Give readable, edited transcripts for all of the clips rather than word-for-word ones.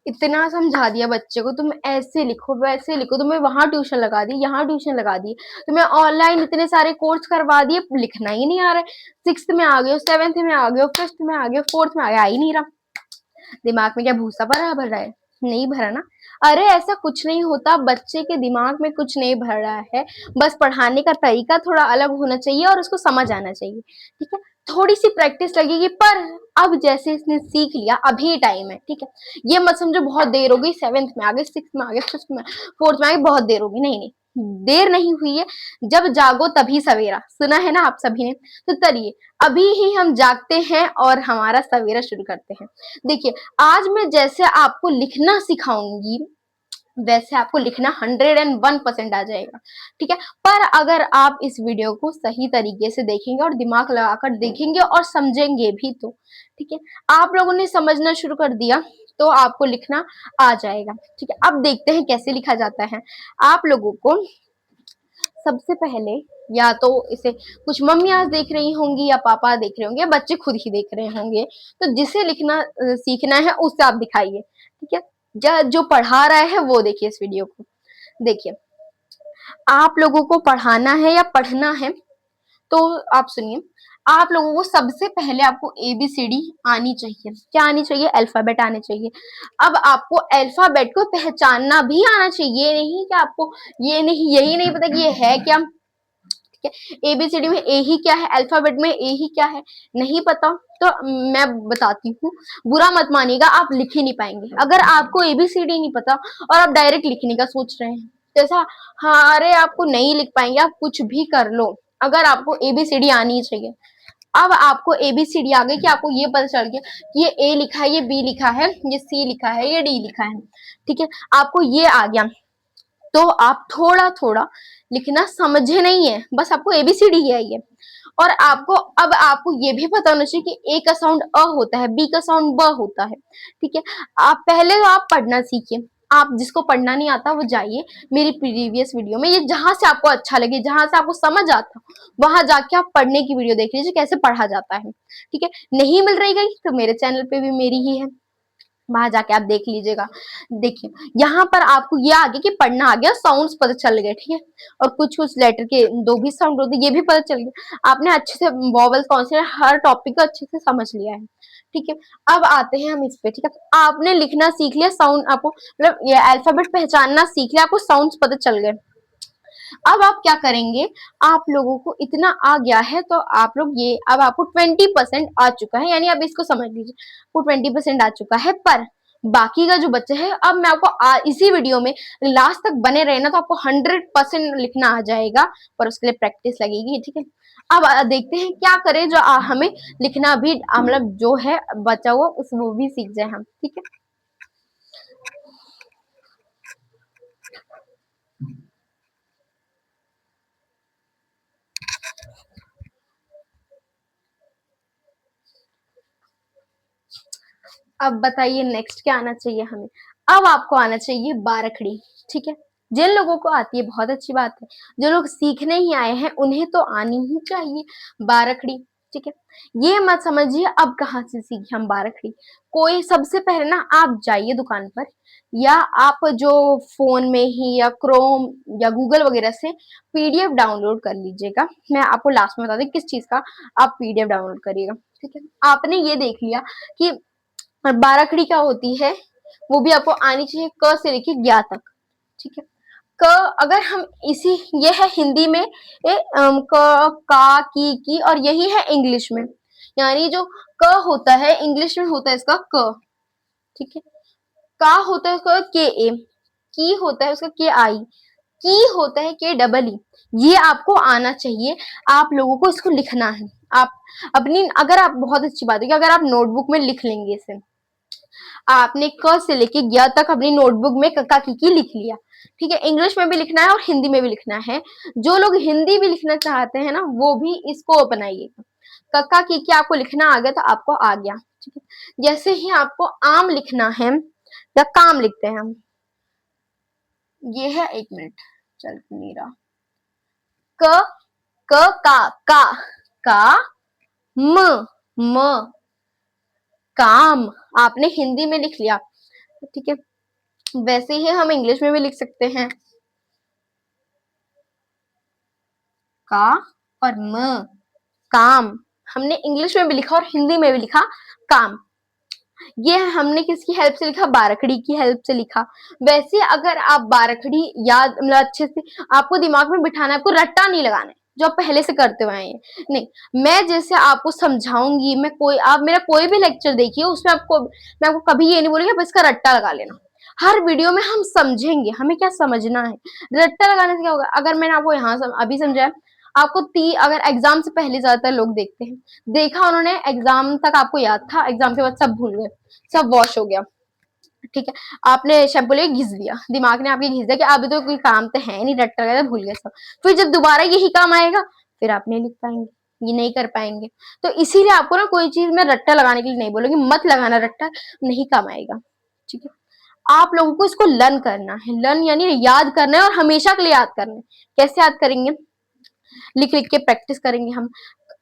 इतना समझा दिया बच्चे को, तुम ऐसे लिखो वैसे लिखो, तुम्हें वहां ट्यूशन लगा दी, यहाँ ट्यूशन लगा दी, तुम्हें ऑनलाइन इतने सारे कोर्स करवा दिए, लिखना ही नहीं आ रहा है। सिक्स्थ में आ गए हो, सेवेंथ में आ गए हो, फिफ्थ में आ गए हो, फोर्थ में आ ही नहीं रहा। दिमाग में क्या भूसा भर रहा है? नहीं भरा ना। अरे ऐसा कुछ नहीं होता, बच्चे के दिमाग में कुछ नहीं भर रहा है, बस पढ़ाने का तरीका थोड़ा अलग होना चाहिए और उसको समझ आना चाहिए, ठीक है। थोड़ी सी प्रैक्टिस लगेगी, पर अब जैसे इसने सीख लिया, अभी टाइम है, ठीक है। ये मत समझो बहुत देर हो गई, सेवेंथ में आ गए, सिक्स में आ गए, फिफ्थ में, फोर्थ में आ गए, बहुत देर होगी, नहीं नहीं, देर नहीं हुई है। जब जागो तभी सवेरा, सुना है ना आप सभी ने। तो चलिए, अभी ही हम जागते हैं और हमारा सवेरा शुरू करते हैं। देखिए, आज मैं जैसे आपको लिखना सिखाऊंगी, वैसे आपको लिखना 101% आ जाएगा, ठीक है। पर अगर आप इस वीडियो को सही तरीके से देखेंगे और दिमाग लगाकर देखेंगे और समझेंगे भी तो, ठीक है। आप लोगों ने समझना शुरू कर दिया तो आपको लिखना आ जाएगा, ठीक है। अब देखते हैं कैसे लिखा जाता है। आप लोगों को सबसे पहले, या तो इसे कुछ मम्मियाँ देख रही होंगी या पापा देख रहे होंगे या बच्चे खुद ही देख रहे होंगे, तो जिसे लिखना सीखना है उससे आप दिखाइए, ठीक है। जो पढ़ा रहा है वो देखिए इस वीडियो को। देखिए, आप लोगों को पढ़ाना है या पढ़ना है तो आप सुनिए। आप लोगों को सबसे पहले आपको एबीसीडी आनी चाहिए। क्या आनी चाहिए? अल्फाबेट आने चाहिए। अब आपको अल्फाबेट को पहचानना भी आना चाहिए, ये नहीं कि आपको ये नहीं, यही नहीं पता कि ये है क्या, ठीक है। एबीसीडी में ए ही क्या है, अल्फाबेट में ए ही क्या है, नहीं पता तो मैं बताती हूँ, बुरा मत मानिएगा, आप लिख ही नहीं पाएंगे अगर आपको एबीसीडी नहीं पता और आप डायरेक्ट लिखने का सोच रहे हैं, जैसा, हाँ अरे आपको नहीं लिख पाएंगे, आप कुछ भी कर लो, अगर आपको एबीसीडी आनी चाहिए। अब आपको एबीसीडी आ गई कि आपको ये पता चल गया कि ये ए लिखा है, ये बी लिखा है, ये सी लिखा है, ये डी लिखा है, ठीक है। आपको ये आ गया तो आप थोड़ा थोड़ा लिखना समझे नहीं है, बस आपको एबीसीडी ही आई है। और आपको अब आपको ये भी पता होना चाहिए कि ए का साउंड अ होता है, बी का साउंड ब होता है, ठीक है। आप पहले तो आप पढ़ना सीखिए। आप जिसको पढ़ना नहीं आता वो जाइए मेरी प्रीवियस वीडियो में, ये जहां से आपको अच्छा लगे, जहां से आपको समझ आता हो वहां जाके आप पढ़ने की वीडियो देख लीजिए कैसे पढ़ा जाता है, ठीक है। नहीं मिल रही गई तो मेरे चैनल पे भी मेरी ही है, वहां जाके आप देख लीजिएगा। देखिए, यहाँ पर आपको ये आ गया कि पढ़ना आ गया, साउंड्स पता चल गए, ठीक है। और कुछ कुछ लेटर के दो भी साउंड होते ये भी पता चल गया, आपने अच्छे से वॉवल्स कौन से, हर टॉपिक को अच्छे से समझ लिया है, ठीक है। अब आते हैं हम इस पे, ठीक है। आपने लिखना सीख लिया, साउंड आपको मतलब ये अल्फाबेट पहचानना सीख लिया, आपको साउंड्स पता चल गए। अब आप क्या करेंगे, आप लोगों को इतना आ गया है तो आप लोग ये, अब आपको 20% आ चुका है, यानी अब इसको समझ लीजिए, वो 20% आ चुका है। पर बाकी का जो बच्चा है, अब मैं आपको इसी वीडियो में लास्ट तक बने रहे ना तो आपको 100% लिखना आ जाएगा, पर उसके लिए प्रैक्टिस लगेगी, ठीक है। अब देखते हैं क्या करें जो हमें लिखना भी मतलब जो है बचा हुआ उस वो भी सीख जाए हम, ठीक है। अब बताइए नेक्स्ट क्या आना चाहिए हमें। अब आपको आना चाहिए बारखड़ी, ठीक है। जिन लोगों को आती है बहुत अच्छी बात है, जो लोग सीखने ही आए हैं उन्हें तो आनी ही चाहिए बारखड़ी, ठीक है। ये मत समझिए अब कहाँ से सीखे हम बारखड़ी। कोई सबसे पहले ना आप जाइए दुकान पर, या आप जो फोन में ही या क्रोम या गूगल वगैरह से पीडीएफ डाउनलोड कर लीजिएगा। मैं आपको लास्ट में बता दूं किस चीज का आप पीडीएफ डाउनलोड करिएगा, ठीक है। आपने ये देख लिया कि और बाराखड़ी क्या होती है वो भी आपको आनी चाहिए, क से लेके ज्ञ तक, ठीक है। क अगर हम इसी, ये है हिंदी में क का की और यही है इंग्लिश में, यानी जो क होता है इंग्लिश में होता है इसका क, ठीक है। का होता है उसका के ए, की होता है उसका के आई, की होता है के डबल ई। ये आपको आना चाहिए, आप लोगों को इसको लिखना है। आप अपनी, अगर आप, बहुत अच्छी बात है कि अगर आप नोटबुक में लिख लेंगे इसे, आपने क से लेके ज्ञ तक अपनी नोटबुक में कक्का की लिख लिया, ठीक है। इंग्लिश में भी लिखना है और हिंदी में भी लिखना है। जो लोग हिंदी भी लिखना चाहते हैं ना वो भी इसको अपनाइएगा। कक्का की आपको लिखना आ गया तो आपको आ गया, ठीक है। जैसे ही आपको आम लिखना है या काम लिखते हैं हम, ये है, एक मिनट चल नहीं रहा, क क का म म काम आपने हिंदी में लिख लिया, ठीक है। वैसे ही हम इंग्लिश में भी लिख सकते हैं, का और म, काम। हमने इंग्लिश में भी लिखा और हिंदी में भी लिखा काम। ये हमने किसकी हेल्प से लिखा, बारखड़ी की हेल्प से लिखा। वैसे अगर आप बारखड़ी याद मतलब अच्छे से आपको दिमाग में बिठाना है, आपको रट्टा नहीं लगाना है जो आप पहले से करते हुए हैं, नहीं, मैं जैसे आपको समझाऊंगी, मैं कोई आप मेरा कोई भी लेक्चर देखिए उसमें मैं आपको कभी ये नहीं बोलूंगी आप इसका रट्टा लगा लेना। हर वीडियो में हम समझेंगे हमें क्या समझना है। रट्टा लगाने से क्या होगा, अगर मैंने आपको यहाँ अभी समझाया, आपको अगर एग्जाम से पहले ज्यादातर लोग देखते हैं, देखा उन्होंने एग्जाम तक आपको याद था, एग्जाम के बाद सब भूल गए, सब वॉश हो गया, ठीक है। आपने शैम्पू लेके घिस दिया, दिमाग ने आपके घिस दिया कि अभी तो कोई काम तो है नहीं, रट्टा लगा भूल गए सब। फिर जब दोबारा यही काम आएगा फिर आप नहीं लिख पाएंगे, ये नहीं कर पाएंगे। तो इसीलिए आपको ना कोई चीज में रट्टा लगाने के लिए नहीं बोलूंगी, मत लगाना रट्टा, नहीं काम आएगा, ठीक है। आप लोगों को इसको लर्न करना है, लर्न यानी याद करना है और हमेशा के लिए याद करना है। कैसे याद करेंगे, लिख लिख के प्रैक्टिस करेंगे हम।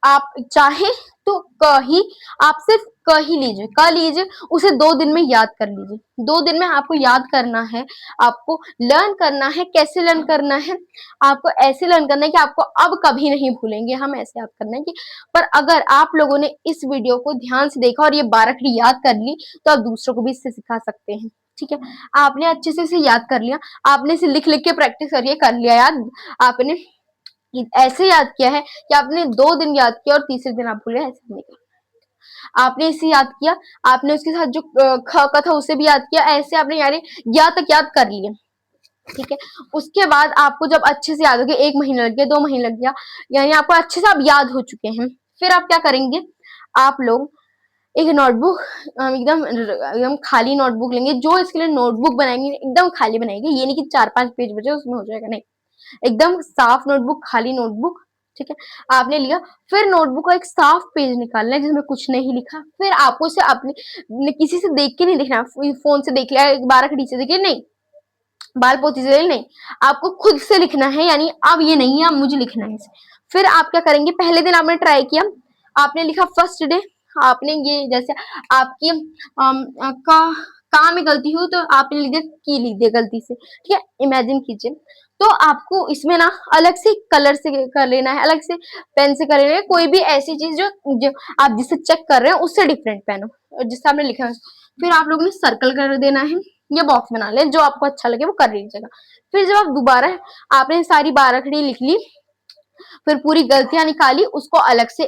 आप चाहे तो ही आप सिर्फ ही लीजिए, लीजिए, उसे 2 दिन में याद कर लीजिए। 2 दिन में आपको याद करना है, आपको लर्न करना है। कैसे लर्न करना है, आपको ऐसे लर्न करना है कि आपको अब कभी नहीं भूलेंगे, हम ऐसे याद करना है कि। पर अगर आप लोगों ने इस वीडियो को ध्यान से देखा और ये बारखड़ी याद कर ली तो आप दूसरों को भी इससे सिखा सकते हैं, ठीक है। आपने अच्छे से इसे याद कर लिया, आपने इसे लिख लिख के प्रैक्टिस करिए, कर लिया याद आपने, ऐसे याद किया है कि आपने 2 दिन याद किया और तीसरे दिन आप भूल गए, ऐसे नहीं किया। आपने इसे याद किया, आपने उसके साथ जो ख का था उसे भी याद किया, ऐसे आपने यानी या तक याद कर लिया, ठीक है। उसके बाद आपको जब अच्छे से याद हो गया, 1 महीना लग गया, 2 महीने लग गया, यानी आपको अच्छे से आप याद हो चुके हैं, फिर आप क्या करेंगे, आप लोग एक नोटबुक, एकदम एकदम खाली नोटबुक लेंगे। जो इसके लिए नोटबुक बनाएंगे एकदम खाली बनाएंगे, ये नहीं कि 4-5 पेज बचे उसमें हो जाएगा, नहीं, एकदम साफ नोटबुक, खाली नोटबुक, ठीक है। आपने लिया, फिर नोटबुक का एक साफ पेज निकालना है जिसमें कुछ नहीं लिखा। फिर आपको उसे अपने किसी से देख के नहीं लिखना, फोन से देख लिया, एक बारखड़ी से देखिए, नहीं, बाल पोती से नहीं, आपको खुद से लिखना है, यानी अब ये नहीं है, अब मुझे लिखना है इसे। फिर आप क्या करेंगे, पहले दिन आपने ट्राई किया, आपने लिखा फर्स्ट डे, आपने ये जैसे आपकी काम में गलती हुई तो आपने लिख दिया की, लिख दिया गलती से, ठीक है। इमेजिन कीजिए, तो आपको इसमें ना अलग से कलर से कर लेना है, अलग से पेन से कर लेना है, कोई भी ऐसी चीज जो आप जिससे चेक कर रहे हैं उससे डिफरेंट पेन हो जिससे आपने लिखा है। फिर आप लोगों ने सर्कल कर देना है, ये बॉक्स बना ले, जो आपको अच्छा लगे वो कर लीजिएगा। फिर जब आप दोबारा आपने सारी बारखड़ी लिख ली, फिर पूरी गलतियां निकाली, उसको अलग से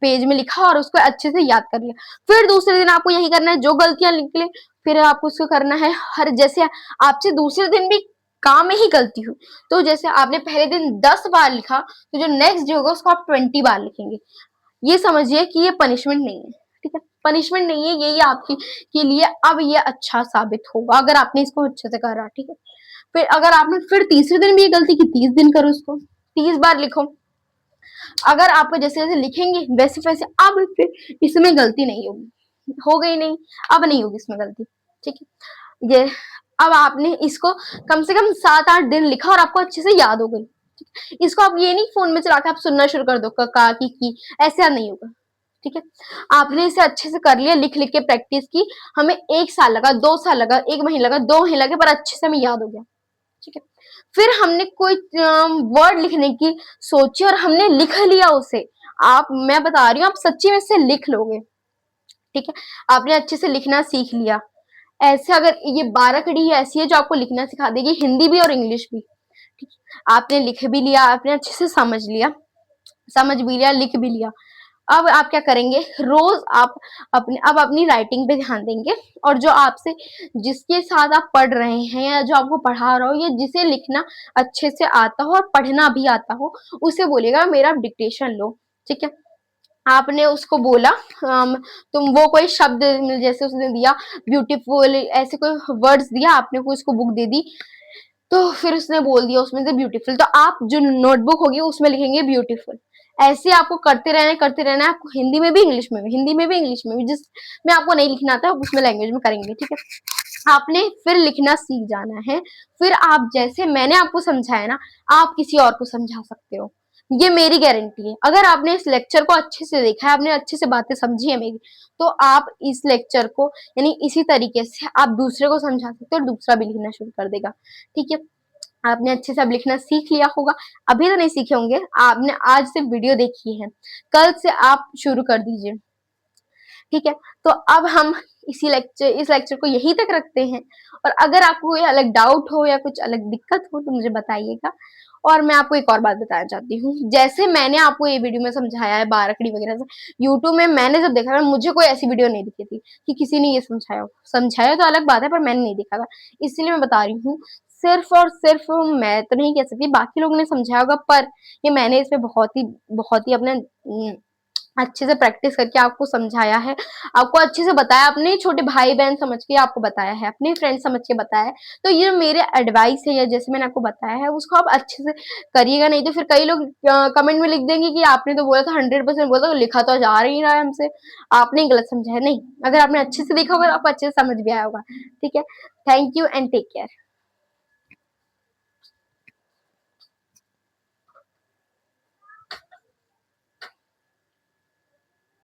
पेज में लिखा और उसको अच्छे से याद कर लिया। फिर दूसरे दिन आपको यही करना है, जो गलतियां निकले फिर आपको उसको करना है। हर जैसे आपसे दूसरे दिन भी काम में ही गलती हुई, तो जैसे आपने पहले दिन 10 बार लिखा, तो जो नेक्स्ट डे होगा उसको आप 20 बार लिखेंगे। ये समझिए कि ये पनिशमेंट नहीं है, ठीक है, पनिशमेंट नहीं है, यही आपकी के लिए अब ये अच्छा साबित होगा अगर आपने इसको अच्छे से करा, ठीक है। फिर अगर आपने फिर तीसरे दिन भी ये गलती की, 30 दिन करो, उसको 30 बार लिखो। अगर आप जैसे जैसे लिखेंगे वैसे वैसे अब फिर इसमें गलती नहीं होगी, हो गई नहीं, अब नहीं होगी इसमें गलती, ठीक है। ये अब आपने इसको कम से कम 7-8 दिन लिखा और आपको अच्छे से याद हो गई। इसको आप ये नहीं फोन में चला के आप सुनना शुरू कर दो, का की, ऐसा नहीं होगा, ठीक है। आपने इसे अच्छे से कर लिया, लिख लिख के प्रैक्टिस की, हमें 1 साल लगा, 2 साल लगा, 1 महीना लगा, 2 महीने लगे, पर अच्छे से हमें याद हो गया, ठीक है। फिर हमने कोई वर्ड लिखने की सोची और हमने लिख लिया उसे। आप मैं बता रही हूँ, आप सच्ची में से लिख लोगे, ठीक है। आपने अच्छे से लिखना सीख लिया। ऐसे अगर ये बारखड़ी ही ऐसी है जो आपको लिखना सिखा देगी, हिंदी भी और इंग्लिश भी, ठीक है। आपने लिख भी लिया, आपने अच्छे से समझ लिया, समझ भी लिया, लिख भी लिया। अब आप क्या करेंगे, रोज आप अब अपनी राइटिंग पे ध्यान देंगे, और जो आपसे जिसके साथ आप पढ़ रहे हैं या जो आपको पढ़ा रहा हो या जिसे लिखना अच्छे से आता हो और पढ़ना भी आता हो, उसे बोलेगा मेरा डिक्टेशन लो, ठीक है। आपने उसको बोला, तुम वो कोई शब्द जैसे उसने दिया ब्यूटीफुल, ऐसे कोई वर्ड्स दिया, आपने कोई उसको बुक दे दी, तो फिर उसने बोल दिया उसमें से ब्यूटीफुल, तो आप जो नोटबुक होगी उसमें लिखेंगे ब्यूटीफुल। ऐसे आपको करते रहना है, आपको हिंदी में भी इंग्लिश में भी, हिंदी में भी इंग्लिश में भी, जिसमें आपको नहीं लिखना आता उसमें लैंग्वेज में करेंगे, ठीक है। आपने फिर लिखना सीख जाना है। फिर आप जैसे मैंने आपको समझाया ना, आप किसी और को समझा सकते हो। ये मेरी गारंटी है। अगर आपने इस लेक्चर को अच्छे से देखा है, आपने अच्छे से बातें समझी है मेरी, तो आप इस लेक्चर को यानी इसी तरीके से आप दूसरे को समझा सकते हो और दूसरा भी लिखना शुरू कर देगा। ठीक है, आपने अच्छे से अब लिखना सीख लिया होगा। अभी तो नहीं सीखे होंगे, आपने आज से वीडियो देखी है, कल से आप शुरू कर दीजिए। ठीक है, तो अब हम इस लेक्चर को यहीं तक रखते हैं। और अगर आपको कोई अलग डाउट हो या कुछ अलग दिक्कत हो तो मुझे बताइएगा। और मैं आपको एक और बात बताना चाहती हूँ, जैसे मैंने आपको ये वीडियो में समझाया है बारकड़ी वगैरह से, यूट्यूब में मैंने जब देखा था मुझे कोई ऐसी वीडियो नहीं दिखी थी कि किसी ने ये समझाया हो। समझाया तो अलग बात है, पर मैंने नहीं देखा था, इसलिए मैं बता रही हूँ। सिर्फ और सिर्फ मैं तो नहीं कह सकती, बाकी लोगों ने समझाया होगा, पर ये मैंने इसमें बहुत ही अपने अच्छे से प्रैक्टिस करके आपको समझाया है, आपको अच्छे से बताया, अपने छोटे भाई बहन समझ के आपको बताया है, अपने फ्रेंड समझ के बताया है। तो ये मेरे एडवाइस है, या जैसे मैंने आपको बताया है उसको आप अच्छे से करिएगा। नहीं तो फिर कई लोग कमेंट में लिख देंगे कि आपने तो बोला था 100% बोला था, लिखा तो जा ही रहा है हमसे, आपने गलत समझा है। नहीं, अगर आपने अच्छे से देखा होगा तो आपको अच्छे से समझ भी आया होगा। ठीक है, thank you and take care.